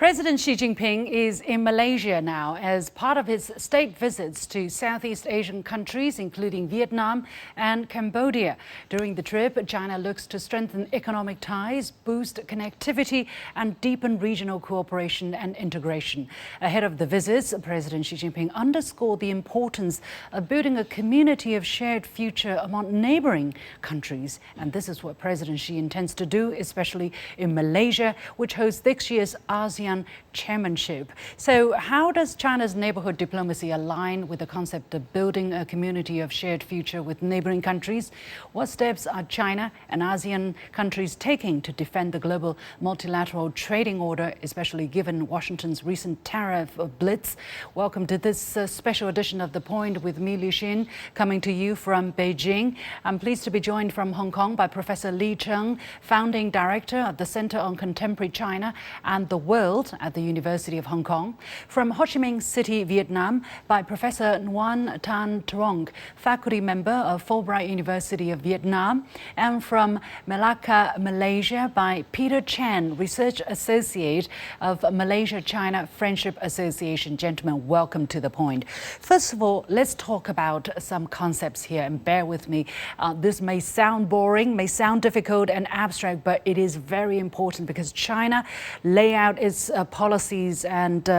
President Xi Jinping is in Malaysia now as part of his state visits to Southeast Asian countries, including Vietnam and Cambodia. During the trip, China looks to strengthen economic ties, boost connectivity, and deepen regional cooperation and integration. Ahead of the visits, President Xi Jinping underscored the importance of building a community of shared future among neighboring countries. And this is what President Xi intends to do, especially in Malaysia, which hosts this year's ASEAN Chairmanship. So how does China's neighborhood diplomacy align with the concept of building a community of shared future with neighboring countries? What steps are China and ASEAN countries taking to defend the global multilateral trading order, especially given Washington's recent tariff blitz? Welcome to this special edition of The Point with me, Li Xin, coming to you from Beijing. I'm pleased to be joined from Hong Kong by Professor Cheng, founding director of the Center on Contemporary China and the World at the University of Hong Kong. From Ho Chi Minh City, Vietnam, by Professor Nguyen, faculty member of Fulbright University of Vietnam. And from Malacca, Malaysia, by Peter Cheng, research associate of Malaysia-China Friendship Association. Gentlemen, welcome to The Point. First of all, let's talk about some concepts here, and bear with me. This may sound boring, may sound difficult and abstract, but it is very important because China lay out its policies and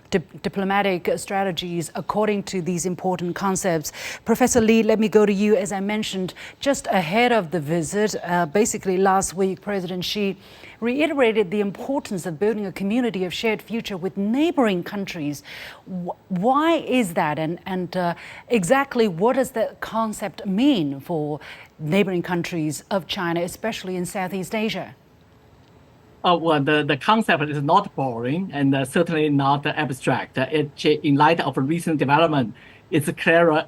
diplomatic strategies according to these important concepts. Professor Lee, let me go to you. As I mentioned, just ahead of the visit, basically last week, President Xi reiterated the importance of building a community of shared future with neighboring countries. Why is that? And exactly what does that concept mean for neighboring countries of China, especially in Southeast Asia? Well, the concept is not boring and certainly not abstract. In light of recent development, it's clearer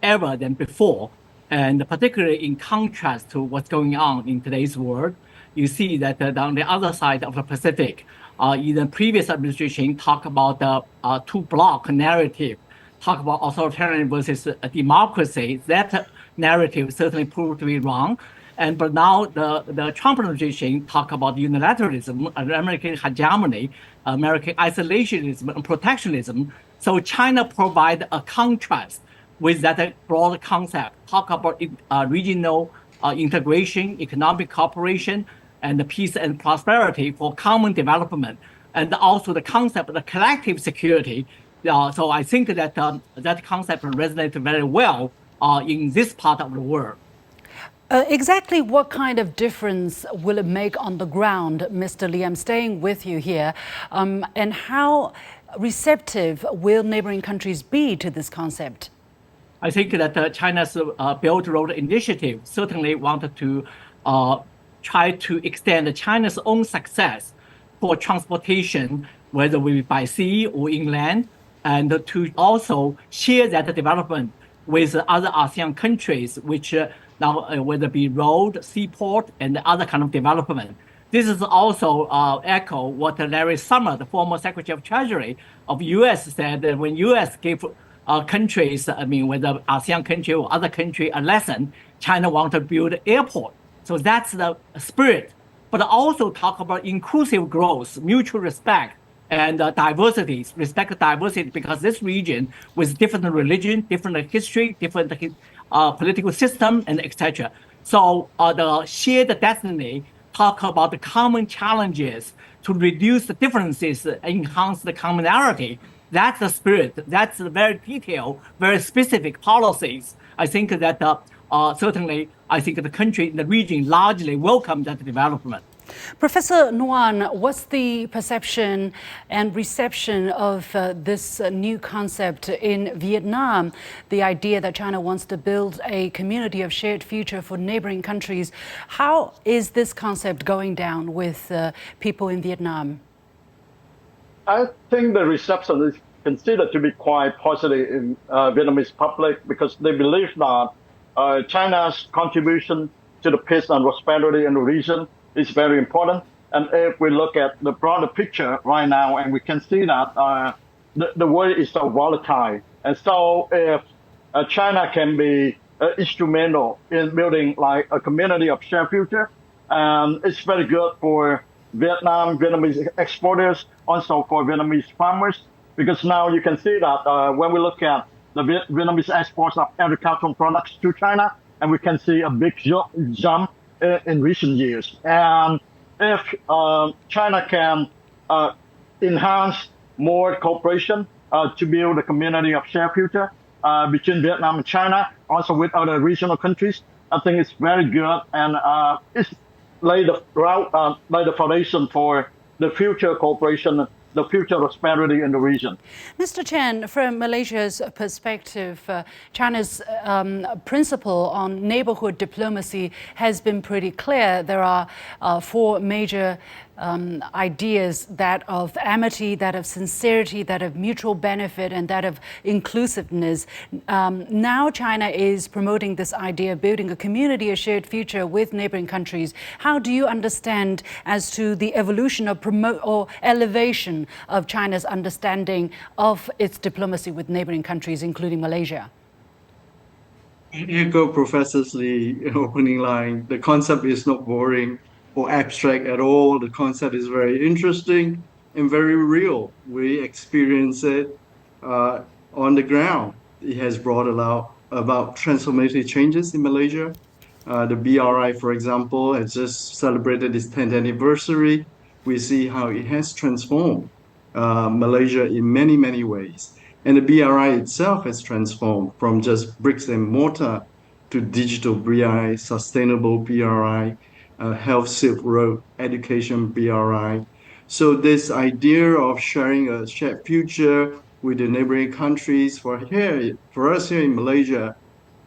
ever than before. And particularly in contrast to what's going on in today's world, you see that on the other side of the Pacific, in the previous administration talk about the two-block narrative, talk about authoritarian versus democracy. That narrative certainly proved to be wrong. But now the Trump administration talk about unilateralism, American hegemony, American isolationism, and protectionism. So China provide a contrast with that broad concept. Talk about regional integration, economic cooperation, and the peace and prosperity for common development, and also the concept of the collective security. So I think that that concept resonates very well in this part of the world. Exactly what kind of difference will it make on the ground, Mr. Lee? I'm staying with you here. And how receptive will neighboring countries be to this concept? I think that China's Belt Road Initiative certainly wanted to try to extend China's own success for transportation, whether we by sea or inland, and to also share that development with other ASEAN countries, which now whether it be road, seaport, and other kind of development. This is also echo what Larry Summers, the former Secretary of Treasury of U.S., said that when U.S. gave countries, whether ASEAN country or other country, a lesson, China want to build airport. So that's the spirit. But also talk about inclusive growth, mutual respect, and diversity, respect diversity, because this region with different religion, different history, different political system, and etc. So the shared destiny talk about the common challenges to reduce the differences, enhance the commonality. That's the spirit. That's the very detailed, very specific policies. I think that certainly, I think the country, the region largely welcome that development. Professor Nguyen, what's the perception and reception of this new concept in Vietnam, the idea that China wants to build a community of shared future for neighboring countries? How is this concept going down with people in Vietnam? I think the reception is considered to be quite positive in Vietnamese public because they believe that China's contribution to the peace and prosperity in the region is very important. And if we look at the broader picture right now, and we can see that the world is so volatile. And so if China can be instrumental in building like a community of shared future, it's very good for Vietnamese exporters, also for Vietnamese farmers, because now you can see that when we look at the Vietnamese exports of agricultural products to China, and we can see a big jump in recent years. And if China can enhance more cooperation to build a community of shared future between Vietnam and China, also with other regional countries, I think it's very good, and it's lay the foundation for the future cooperation, the future prosperity in the region. Mr. Cheng, from Malaysia's perspective, China's principle on neighborhood diplomacy has been pretty clear. There are four major ideas: that of amity, that of sincerity, that of mutual benefit, and that of inclusiveness. Now China is promoting this idea of building a community, a shared future with neighboring countries. How do you understand as to the evolution of elevation of China's understanding of its diplomacy with neighboring countries, including Malaysia? I echo Professor Lee's opening line. The concept is not boring or abstract at all. The concept is very interesting and very real. We experience it on the ground. It has brought about transformative changes in Malaysia. The BRI, for example, has just celebrated its 10th anniversary. We see how it has transformed Malaysia in many, many ways. And the BRI itself has transformed from just bricks and mortar to digital BRI, sustainable BRI, health Silk Road, education BRI. So this idea of sharing a shared future with the neighboring countries for us here in Malaysia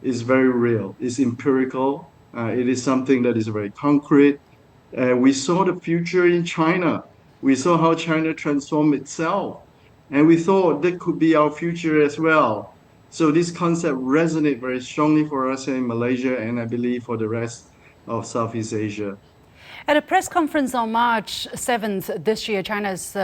is very real. It's empirical. It is something that is very concrete. We saw the future in China. We saw how China transformed itself. And we thought that could be our future as well. So this concept resonates very strongly for us here in Malaysia, and I believe for the rest of Southeast Asia. At a press conference on March 7th this year, China's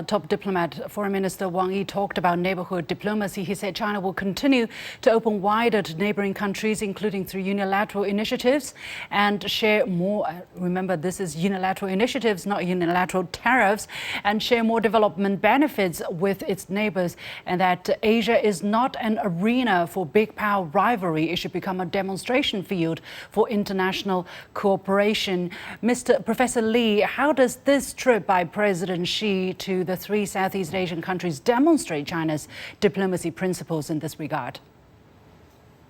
top diplomat, Foreign Minister Wang Yi, talked about neighborhood diplomacy. He said China will continue to open wider to neighboring countries, including through unilateral initiatives, and share more. Remember, this is unilateral initiatives, not unilateral tariffs, and share more development benefits with its neighbors. And that Asia is not an arena for big power rivalry. It should become a demonstration field for international cooperation. Professor Lee, how does this trip by President Xi to the three Southeast Asian countries demonstrate China's diplomacy principles in this regard?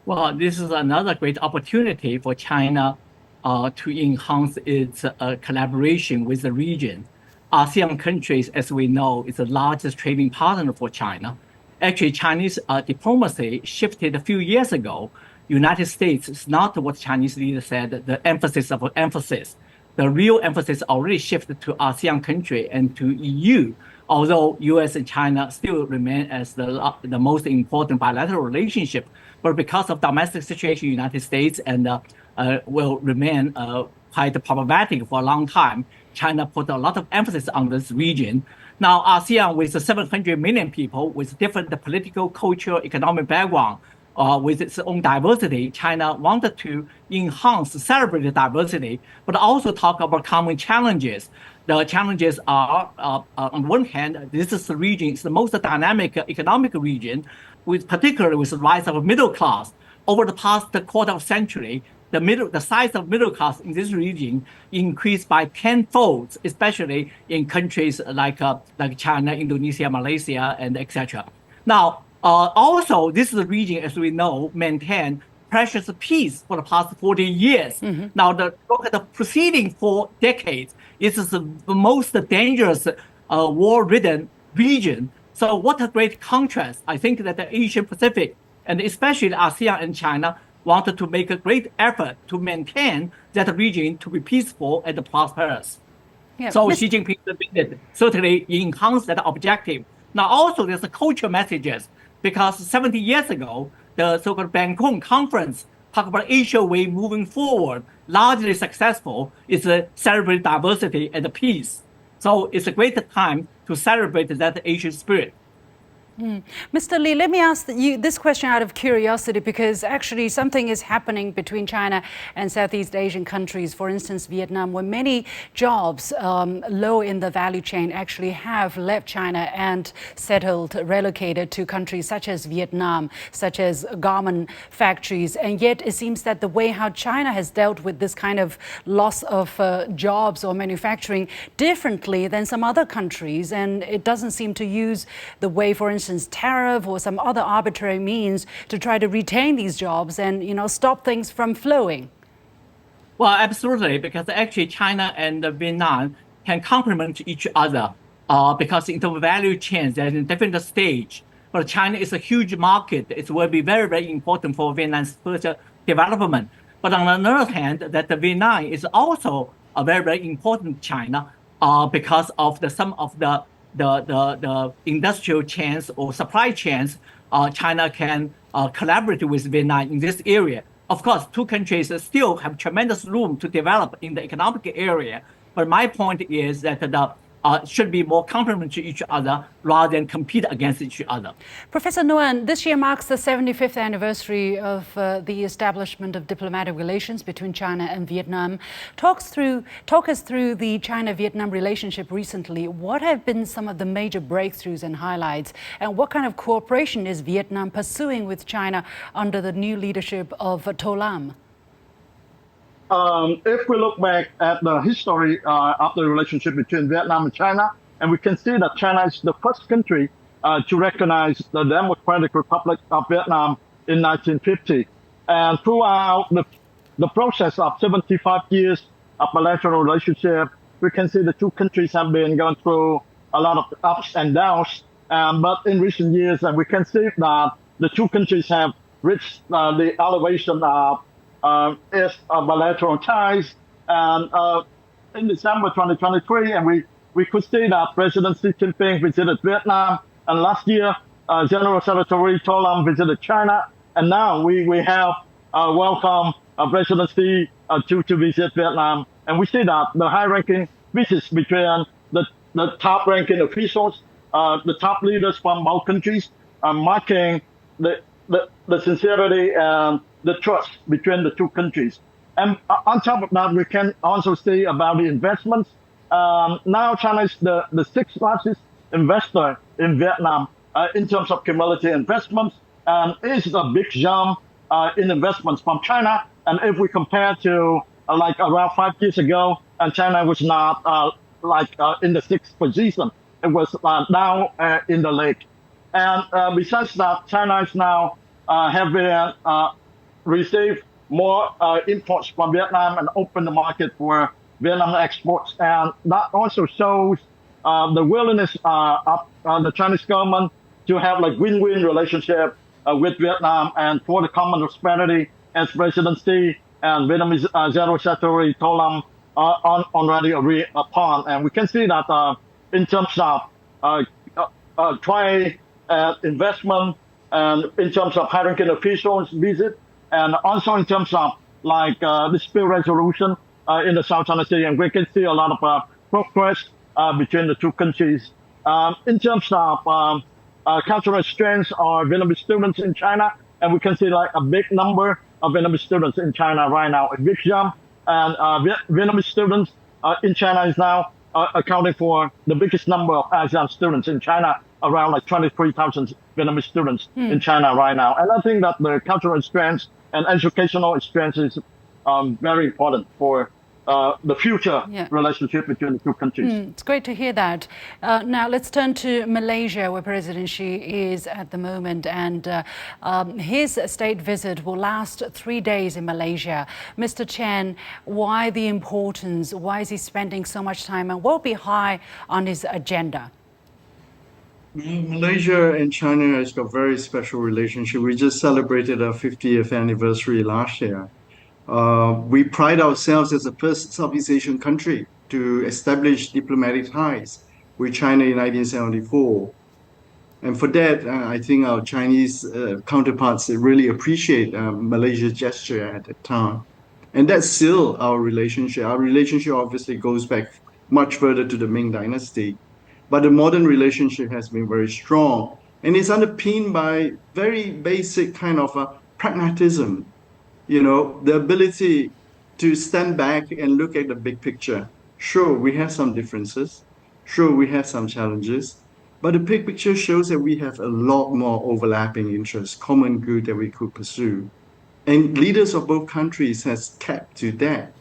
Well, this is another great opportunity for China to enhance its collaboration with the region. ASEAN countries, as we know, is the largest trading partner for China. Actually, Chinese diplomacy shifted a few years ago. United States is not what Chinese leaders said, the emphasis of emphasis. The real emphasis already shifted to ASEAN country and to EU, although US and China still remain as the most important bilateral relationship. But because of domestic situation in the United States and will remain quite problematic for a long time, China put a lot of emphasis on this region. Now, ASEAN, with 700 million people with different political, cultural, economic background, with its own diversity, China wanted to enhance, celebrate the diversity, but also talk about common challenges. The challenges are, on one hand, this is the region, it's the most dynamic economic region, particularly with the rise of middle class. Over the past quarter of century, the size of middle class in this region increased by tenfold, especially in countries like China, Indonesia, Malaysia, and etc. Now, also, this is a region, as we know, maintained precious peace for the past 40 years. Now, look at the preceding 4 decades. This is the most dangerous war-ridden region. So what a great contrast. I think that the Asian Pacific, and especially ASEAN and China, wanted to make a great effort to maintain that region to be peaceful and prosperous. Yeah, so Xi Jinping's visit certainly enhanced that objective. Now, also, there's the cultural messages, because 70 years ago, the so-called Bangkok conference talked about Asia way moving forward, largely successful. It's a celebrate diversity and peace. So it's a great time to celebrate that Asian spirit. Mr. Lee, let me ask you this question out of curiosity, because actually something is happening between China and Southeast Asian countries, for instance, Vietnam, where many jobs low in the value chain actually have left China and settled, relocated to countries such as Vietnam, such as garment factories. And yet it seems that the way how China has dealt with this kind of loss of jobs or manufacturing differently than some other countries, and it doesn't seem to use the way, for instance, tariff or some other arbitrary means to try to retain these jobs and, stop things from flowing. Well, absolutely, because actually China and Vietnam can complement each other because in the value chain, they're in different stage. But China is a huge market. It will be very, very important for Vietnam's further development. But on the other hand, that Vietnam is also a very, very important China because of some of the industrial chains or supply chains. China can collaborate with Vietnam in this area. Of course, two countries still have tremendous room to develop in the economic area. But my point is that should be more complementary to each other rather than compete against each other. Professor Nguyen, this year marks the 75th anniversary of the establishment of diplomatic relations between China and Vietnam. Talk us through the China-Vietnam relationship recently. What have been some of the major breakthroughs and highlights? And what kind of cooperation is Vietnam pursuing with China under the new leadership of To Lam? If we look back at the history of the relationship between Vietnam and China, and we can see that China is the first country to recognize the Democratic Republic of Vietnam in 1950. And throughout the process of 75 years of bilateral relationship, we can see the two countries have been going through a lot of ups and downs. But in recent years, and we can see that the two countries have reached the elevation of bilateral ties. And in December 2023, and we could see that President Xi Jinping visited Vietnam, and last year General Secretary To Lam visited China, and now we have welcomed President Xi to visit Vietnam, and we see that the high-ranking visits between the top-ranking officials, the top leaders from both countries, marking the sincerity and the trust between the two countries. And on top of that, we can also see about the investments. Now China is the sixth largest investor in Vietnam in terms of cumulative investments, and is a big jump in investments from China. And if we compare to like around 5 years ago, and China was not in the sixth position, it was now in the league. And besides that, China is now having received more imports from Vietnam and open the market for Vietnam exports. And that also shows the willingness of the Chinese government to have like win-win relationship with Vietnam and for the common prosperity, as President Xi and Vietnamese General Secretary To Lam already agreed upon. And we can see that in terms of trade, investment, and in terms of high-ranking officials visit, and also in terms of dispute resolution in the South China Sea, and we can see a lot of progress between the two countries. In terms of cultural exchange or Vietnamese students in China, and we can see like a big number of Vietnamese students in China right now, a big jump. And Vietnamese students in China is now accounting for the biggest number of ASEAN students in China, around like 23,000 Vietnamese students in China right now. And I think that the cultural exchange and educational exchange is very important for the future relationship between the two countries. It's great to hear that. Now let's turn to Malaysia, where President Xi is at the moment, and his state visit will last 3 days in Malaysia. Mr. Cheng, why the importance? Why is he spending so much time, and what will be high on his agenda? Malaysia and China has got a very special relationship. We just celebrated our 50th anniversary last year. We pride ourselves as the first Southeast Asian country to establish diplomatic ties with China in 1974. And for that, I think our Chinese counterparts really appreciate Malaysia's gesture at that time. And that's still our relationship. Our relationship obviously goes back much further to the Ming Dynasty. But the modern relationship has been very strong. And it's underpinned by very basic kind of pragmatism, the ability to stand back and look at the big picture. Sure, we have some differences. Sure, we have some challenges. But the big picture shows that we have a lot more overlapping interests, common good that we could pursue. And leaders of both countries has kept to that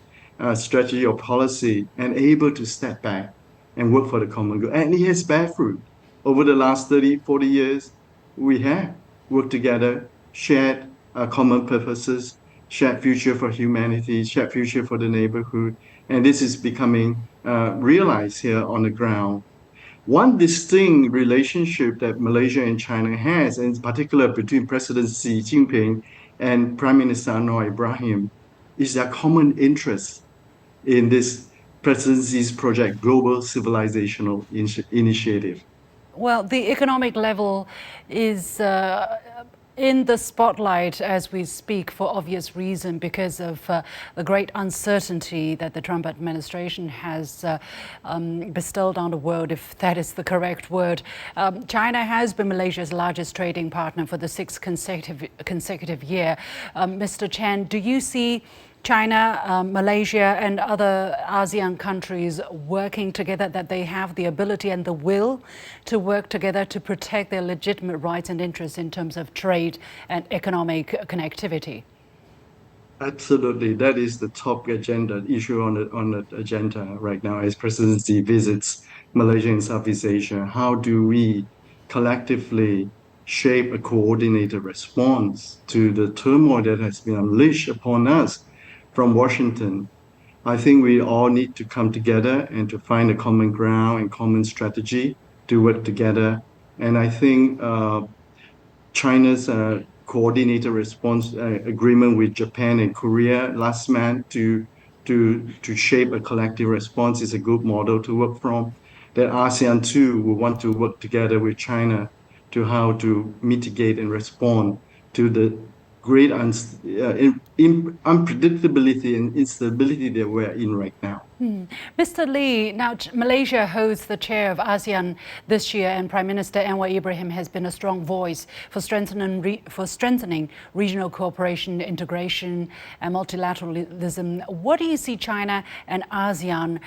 strategy or policy and able to step back and work for the common good. And it has bear fruit. Over the last 30, 40 years, we have worked together, shared common purposes, shared future for humanity, shared future for the neighborhood. And this is becoming realized here on the ground. One distinct relationship that Malaysia and China has, and in particular between President Xi Jinping and Prime Minister Anwar Ibrahim, is their common interest in this President Xi's project, Global Civilizational Initiative. Well, the economic level is in the spotlight as we speak for obvious reason because of the great uncertainty that the Trump administration has bestowed on the world, if that is the correct word. China has been Malaysia's largest trading partner for the sixth consecutive year. Mr. Cheng, do you see China, Malaysia and other ASEAN countries working together, that they have the ability and the will to work together to protect their legitimate rights and interests in terms of trade and economic connectivity? Absolutely. That is the top agenda issue on the agenda right now as President Xi visits Malaysia and Southeast Asia. How do we collectively shape a coordinated response to the turmoil that has been unleashed upon us from Washington? I think we all need to come together and to find a common ground and common strategy to work together. And I think China's coordinated response agreement with Japan and Korea last month to shape a collective response is a good model to work from. That ASEAN too will want to work together with China to how to mitigate and respond to the great unpredictability and instability that we're in right now. Mr. Lee, now Malaysia holds the chair of ASEAN this year, and Prime Minister Anwar Ibrahim has been a strong voice for strengthening regional cooperation, integration and multilateralism. What do you see China and ASEAN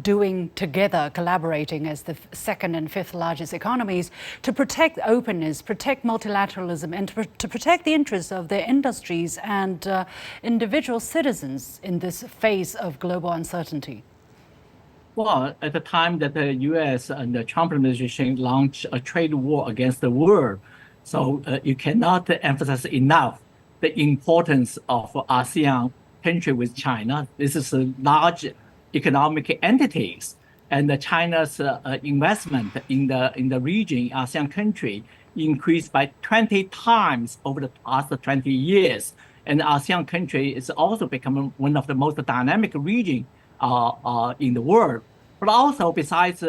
doing together, collaborating as the second and fifth largest economies to protect openness, protect multilateralism and to protect the interests of their industries and individual citizens in this phase of global uncertainty? Well, at the time that the U.S. and the Trump administration launched a trade war against the world, so you cannot emphasize enough the importance of ASEAN country with China. This is a large economic entities, and China's investment in the region, ASEAN country, increased by 20 times over the past 20 years. And the ASEAN country is also becoming one of the most dynamic regions in the world. But also, besides,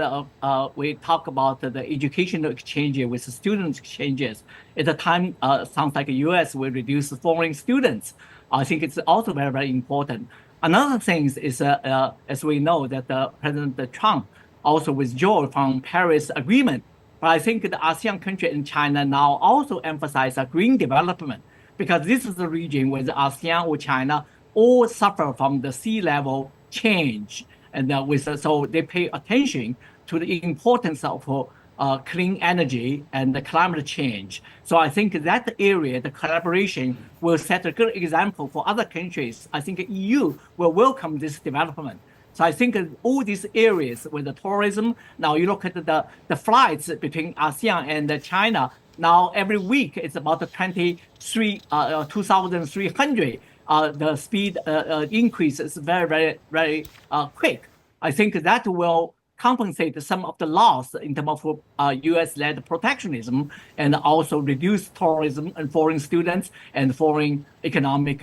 we talk about the educational exchange with student exchanges. At the time, sounds like the U.S. will reduce foreign students. I think it's also very, very important. Another thing is, as we know, that President Trump also withdrew from Paris Agreement. But I think the ASEAN country and China now also emphasize green development, because this is the region where the ASEAN or China all suffer from the sea level change. And so they pay attention to the importance of clean energy and the climate change. So I think that area, the collaboration, will set a good example for other countries. I think the EU will welcome this development. So I think all these areas with the tourism, now you look at the flights between ASEAN and China, now every week it's about 2,300. The speed increase is very, very, very quick. I think that will compensate some of the loss in terms of U.S.-led protectionism and also reduce tourism and foreign students and foreign economic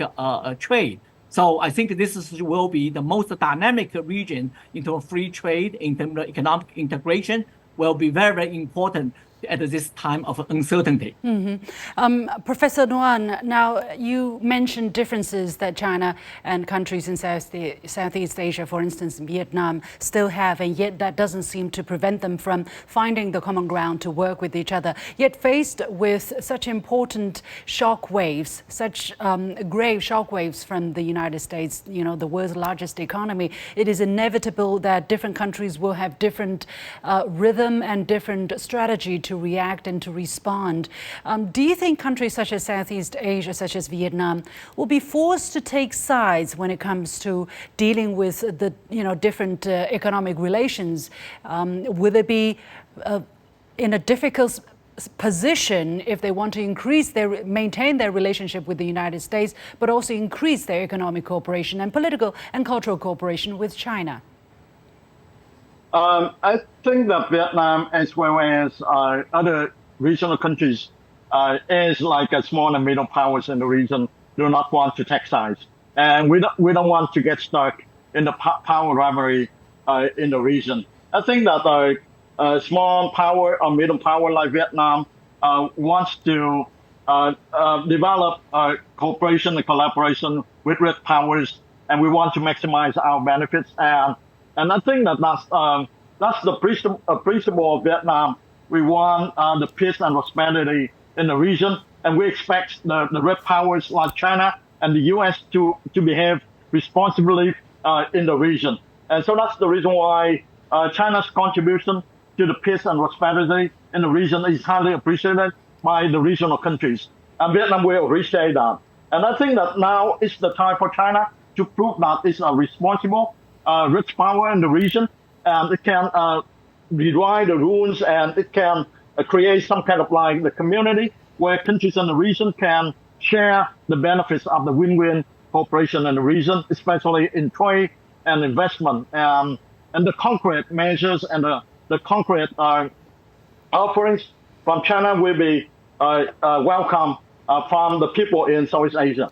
trade. So I think this will be the most dynamic region in terms of free trade, in terms of economic integration, will be very, very important at this time of uncertainty. Professor Nguyen, now you mentioned differences that China and countries in Southeast Asia, for instance, Vietnam, still have, and yet that doesn't seem to prevent them from finding the common ground to work with each other. Yet faced with such important shock waves, such grave shock waves from the United States, the world's largest economy, it is inevitable that different countries will have different rhythm and different strategy to react and to respond. Do you think countries such as Southeast Asia, such as Vietnam, will be forced to take sides when it comes to dealing with the different economic relations? Will they be in a difficult position if they want to maintain their relationship with the United States, but also increase their economic cooperation and political and cultural cooperation with China? I think that Vietnam, as well as other regional countries, is like a small and middle powers in the region, do not want to take sides. And we don't want to get stuck in the power rivalry in the region. I think that a small power or middle power like Vietnam wants to develop cooperation and collaboration with rich powers, and we want to maximize our benefits. And I think that that's the principle of Vietnam. We want the peace and prosperity in the region, and we expect the rich powers like China and the U.S. to behave responsibly in the region. And so that's the reason why China's contribution to the peace and prosperity in the region is highly appreciated by the regional countries. And Vietnam will appreciate that. And I think that now is the time for China to prove that it's a responsible, rich power in the region, and it can rewrite the rules, and it can create some kind of like the community where countries in the region can share the benefits of the win-win cooperation in the region, especially in trade and investment, and the concrete measures and the concrete offerings from China will be welcome from the people in Southeast Asia.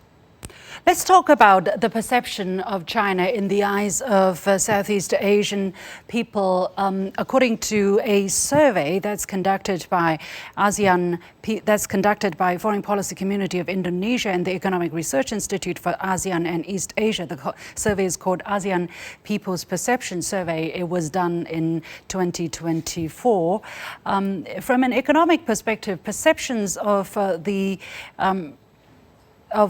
Let's talk about the perception of China in the eyes of Southeast Asian people. According to a survey that's conducted by Foreign Policy Community of Indonesia and the Economic Research Institute for ASEAN and East Asia, the survey is called ASEAN People's Perception Survey. It was done in 2024. From an economic perspective, perceptions of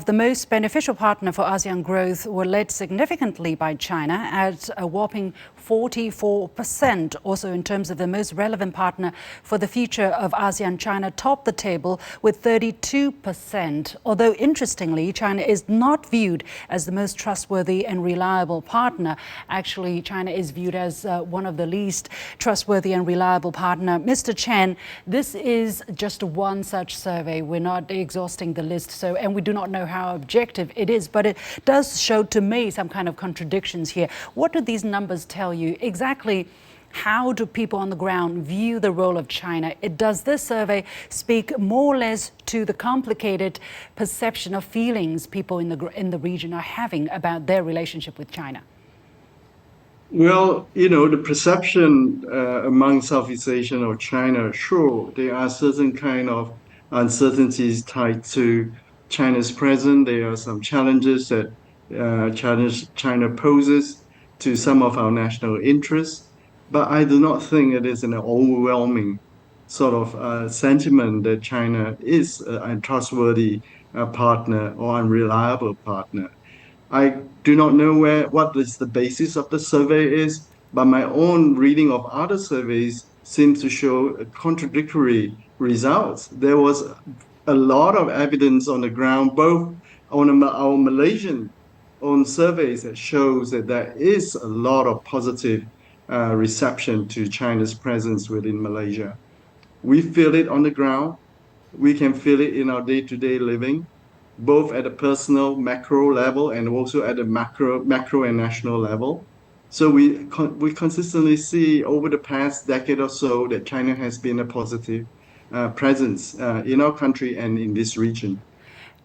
the most beneficial partner for ASEAN growth were led significantly by China at a whopping 44%. Also, in terms of the most relevant partner for the future of ASEAN, China topped the table with 32%. Although, interestingly, China is not viewed as the most trustworthy and reliable partner. Actually, China is viewed as one of the least trustworthy and reliable partner. Mr. Cheng, this is just one such survey. We're not exhausting the list, and we do not know how objective it is, but it does show to me some kind of contradictions here. What do these numbers tell you? Exactly how do people on the ground view the role of China? Does this survey speak more or less to the complicated perception of feelings people in the region are having about their relationship with China? Well, the perception among Southeast Asian or China, sure, there are certain kind of uncertainties tied to China's presence. There are some challenges that China poses to some of our national interests. But I do not think it is an overwhelming sort of sentiment that China is a untrustworthy partner or unreliable partner. I do not know what is the basis of the survey is, but my own reading of other surveys seems to show contradictory results. There was a lot of evidence on the ground, both on our Malaysian own surveys, that shows that there is a lot of positive reception to China's presence within Malaysia. We feel it on the ground. We can feel it in our day-to-day living, both at a personal macro level and also at a macro and national level. So we consistently see over the past decade or so that China has been a positive presence in our country and in this region.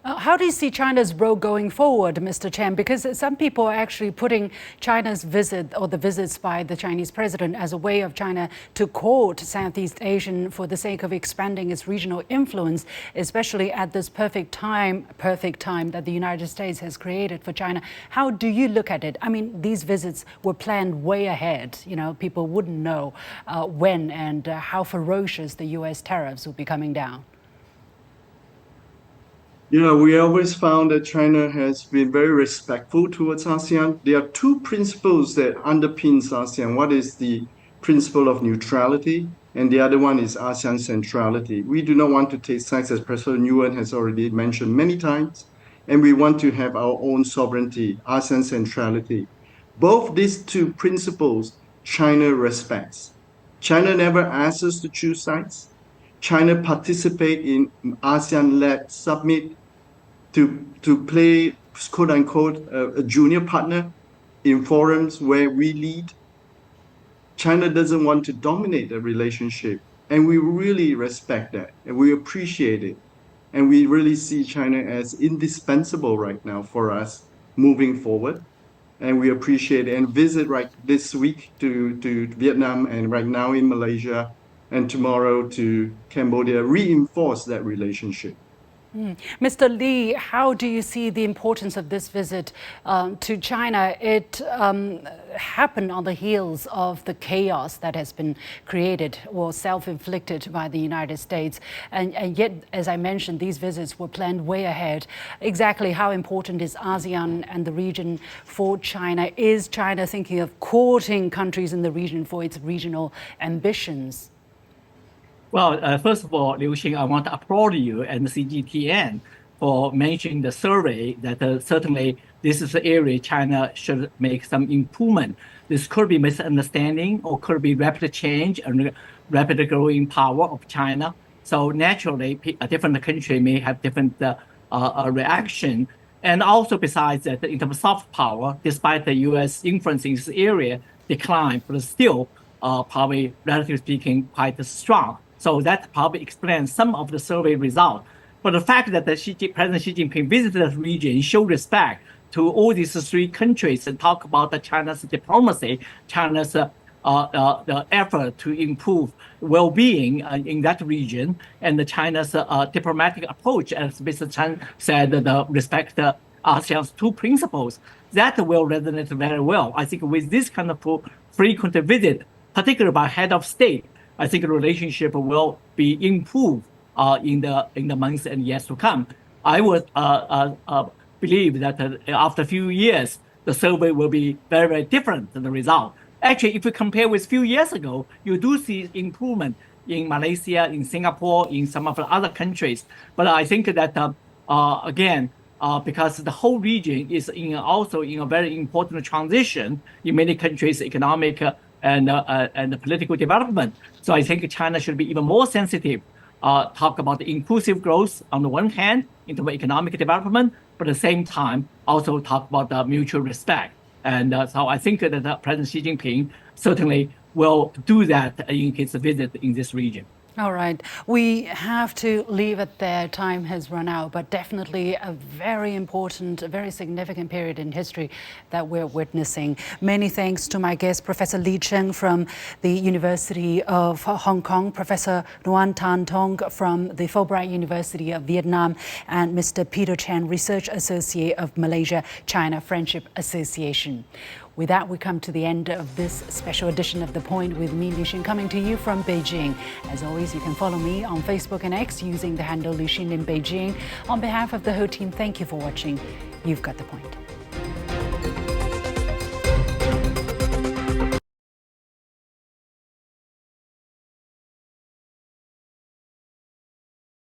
How do you see China's role going forward, Mr. Cheng? Because some people are actually putting China's visit or the visits by the Chinese president as a way of China to court Southeast Asian for the sake of expanding its regional influence, especially at this perfect time that the United States has created for China. How do you look at it? I mean, these visits were planned way ahead. You know, people wouldn't know when and how ferocious the U.S. tariffs would be coming down. Yeah, we always found that China has been very respectful towards ASEAN. There are two principles that underpins ASEAN. One is the principle of neutrality, and the other one is ASEAN centrality. We do not want to take sides, as President Nguyen has already mentioned many times, and we want to have our own sovereignty, ASEAN centrality. Both these two principles, China respects. China never asks us to choose sides. China participate in ASEAN-led summit to play, quote unquote, a junior partner in forums where we lead. China doesn't want to dominate the relationship, and we really respect that, and we appreciate it. And we really see China as indispensable right now for us moving forward. And we appreciate it and visit right this week to Vietnam, and right now in Malaysia, and tomorrow to Cambodia, reinforce that relationship. Mr. Lee, how do you see the importance of this visit to China? It happened on the heels of the chaos that has been created or self-inflicted by the United States. And yet, as I mentioned, these visits were planned way ahead. Exactly how important is ASEAN and the region for China? Is China thinking of courting countries in the region for its regional ambitions? Well, first of all, Liu Xing, I want to applaud you and the CGTN for mentioning the survey that certainly this is the area China should make some improvement. This could be misunderstanding or could be rapid change and rapid growing power of China. So naturally, a different country may have different reaction. And also besides that, in terms of soft power, despite the U.S. influence in this area decline, but still probably, relatively speaking, quite strong. So that probably explains some of the survey results. But the fact that President Xi Jinping visited the region showed respect to all these three countries and talk about China's diplomacy, China's the effort to improve well-being in that region, and China's diplomatic approach, as Mr. Chang said, the respect ASEAN's two principles. That will resonate very well. I think with this kind of frequent visit, particularly by head of state, I think the relationship will be improved in the months and years to come. I would believe that after a few years, the survey will be very, very different than the result. Actually, if you compare with a few years ago, you do see improvement in Malaysia, in Singapore, in some of the other countries. But I think that, again, because the whole region is also in a very important transition in many countries, economic and political development. So I think China should be even more sensitive, talk about the inclusive growth on the one hand, in terms of economic development, but at the same time, also talk about the mutual respect. And so I think that President Xi Jinping certainly will do that in his visit in this region. All right. We have to leave it there. Time has run out, but definitely a very important, a very significant period in history that we're witnessing. Many thanks to my guest, Professor Lee Cheng from the University of Hong Kong, Professor Nguyen Thanh from the Fulbright University of Vietnam, and Mr. Peter Chen, Research Associate of Malaysia-China Friendship Association. With that, we come to the end of this special edition of The Point with me, Li Xin, coming to you from Beijing. As always, you can follow me on Facebook and X using the handle Li Xin in Beijing. On behalf of the whole team, thank you for watching. You've got The Point.